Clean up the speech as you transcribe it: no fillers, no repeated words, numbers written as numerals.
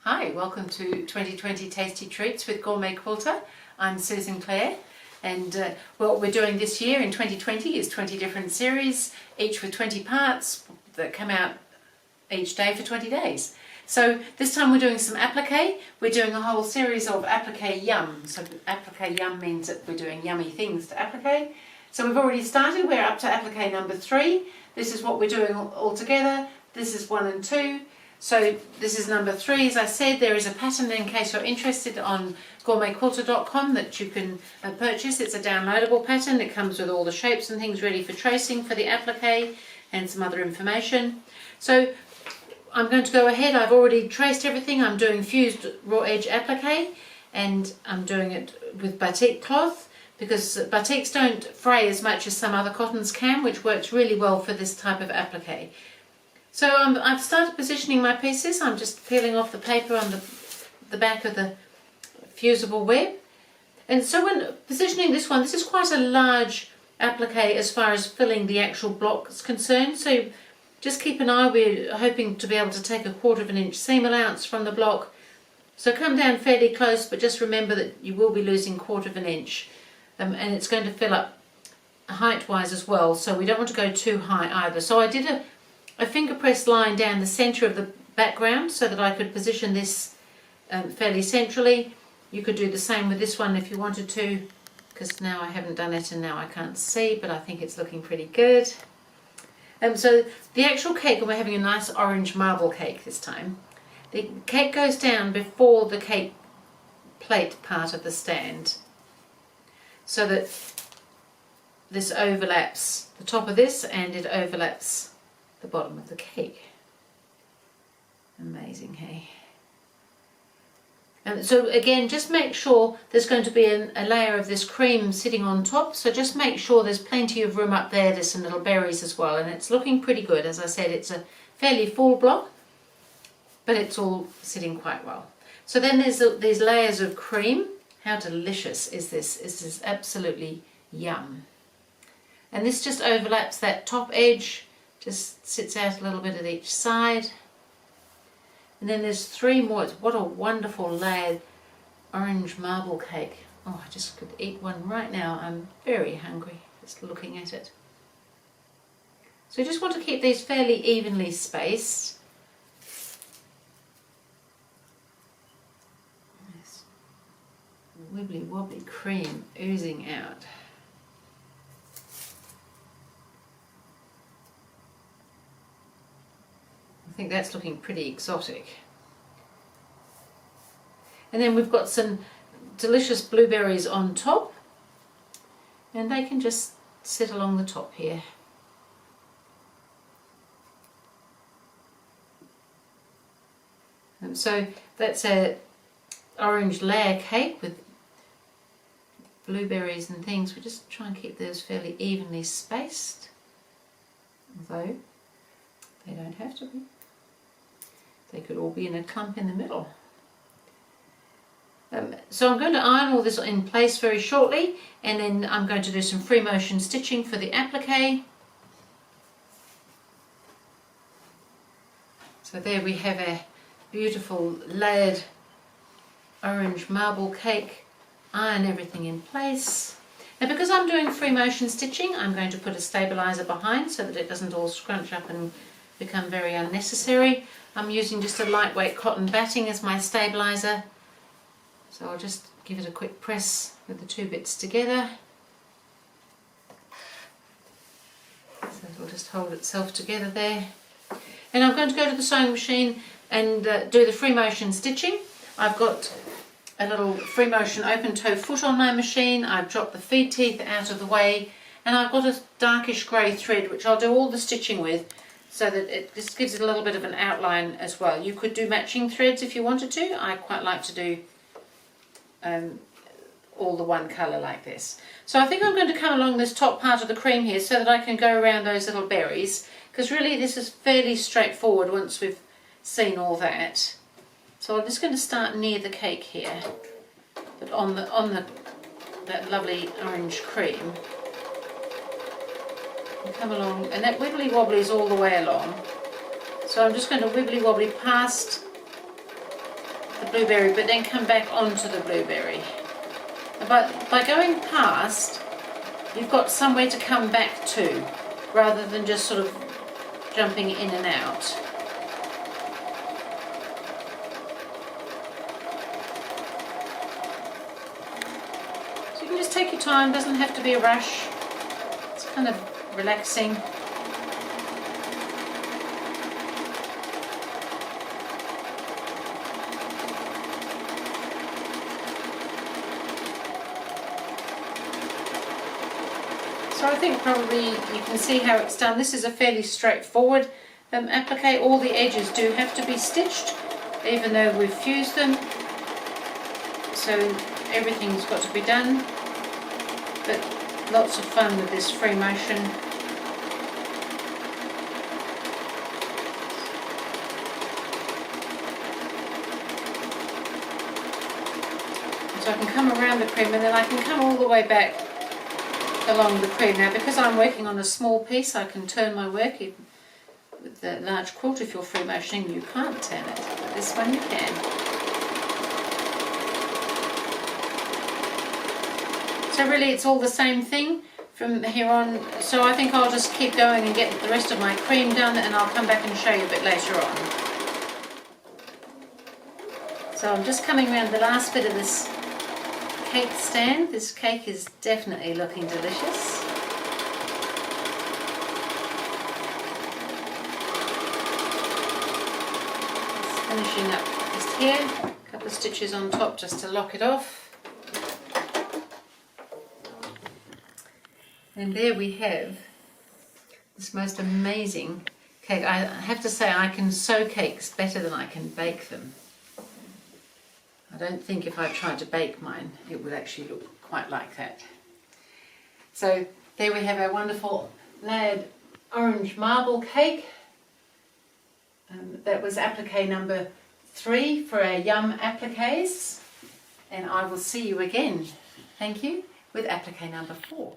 Hi, welcome to 2020 Tasty Treats with GourmetQuilter. I'm Susan Clare, and what we're doing this year in 2020 is 20 different series, each with 20 parts that come out each day for 20 days. So this time we're doing some applique. We're doing a whole series of applique yum. So applique yum means that we're doing yummy things to applique. So we've already started, we're up to applique number 3. This is what we're doing all together. This is 1 and 2. So this is number 3. As I said, there is a pattern in case you're interested on GourmetQuilter.com that you can purchase. It's a downloadable pattern. It comes with all the shapes and things ready for tracing for the applique and some other information. So I'm going to go ahead. I've already traced everything. I'm doing fused raw edge applique, and I'm doing it with batik cloth because batiks don't fray as much as some other cottons can, which works really well for this type of applique. So I've started positioning my pieces. I'm just peeling off the paper on the back of the fusible web. And so when positioning this one, this is quite a large applique as far as filling the actual block is concerned. So just keep an eye. We're hoping to be able to take a 1/4 inch seam allowance from the block. So come down fairly close, but just remember that you will be losing 1/4 inch. And it's going to fill up height-wise as well. So we don't want to go too high either. So I did a finger press line down the centre of the background so that I could position this fairly centrally. You could do the same with this one if you wanted to, because now I haven't done it and now I can't see, but I think it's looking pretty good. So the actual cake, and we're having a nice orange marble cake this time. The cake goes down before the cake plate part of the stand, so that this overlaps the top of this and it overlaps the bottom of the cake. Amazing, hey? So again, just make sure there's going to be a layer of this cream sitting on top, so just make sure there's plenty of room up there. There's some little berries as well, and it's looking pretty good. As I said, it's a fairly full block, but it's all sitting quite well. So then there's these layers of cream. How delicious is this? This is absolutely yum. And this just overlaps that top edge, just sits out a little bit at each side. And then there's 3 more. What a wonderful layered orange marble cake. Oh, I just could eat one right now. I'm very hungry just looking at it. So you just want to keep these fairly evenly spaced. Nice wibbly wobbly cream oozing out. I think that's looking pretty exotic. And then we've got some delicious blueberries on top, and they can just sit along the top here. And so that's a orange layer cake with blueberries and things. We just try and keep those fairly evenly spaced, although they don't have to be. They could all be in a clump in the middle. So I'm going to iron all this in place very shortly, and then I'm going to do some free motion stitching for the applique. So there we have a beautiful layered orange marble cake. Iron everything in place. Now because I'm doing free motion stitching, I'm going to put a stabiliser behind so that it doesn't all scrunch up and become very unnecessary. I'm using just a lightweight cotton batting as my stabiliser, so I'll just give it a quick press with the 2 bits together, so it'll just hold itself together there. And I'm going to go to the sewing machine and do the free motion stitching. I've got a little free motion open toe foot on my machine. I've dropped the feed teeth out of the way, and I've got a darkish grey thread which I'll do all the stitching with, so that it just gives it a little bit of an outline as well. You could do matching threads if you wanted to. I quite like to do all the one colour like this. So I think I'm going to come along this top part of the cream here so that I can go around those little berries, because really this is fairly straightforward once we've seen all that. So I'm just going to start near the cake here, but on that lovely orange cream. And come along, and that wibbly wobbly is all the way along. So I'm just going to wibbly wobbly past blueberry, but then come back onto the blueberry. But by going past, you've got somewhere to come back to, rather than just sort of jumping in and out. So you can just take your time, doesn't have to be a rush. It's kind of relaxing. So I think probably you can see how it's done. This is a fairly straightforward applique. All the edges do have to be stitched, even though we've fused them. So everything's got to be done. But lots of fun with this free motion. So I can come around the cream and then I can come all the way back along the cream. Now because I'm working on a small piece, I can turn my work. With the large quilt, if you're free motioning, you can't turn it, but this one you can. So really it's all the same thing from here on, so I think I'll just keep going and get the rest of my cream done, and I'll come back and show you a bit later on. So I'm just coming around the last bit of this cake stand. This cake is definitely looking delicious. Just finishing up just here, a couple of stitches on top just to lock it off. And there we have this most amazing cake. I have to say I can sew cakes better than I can bake them. I don't think if I tried to bake mine it would actually look quite like that. So there we have our wonderful layered orange marble cake. That was applique number 3 for our Yum appliques, and I will see you again, thank you, with applique number 4.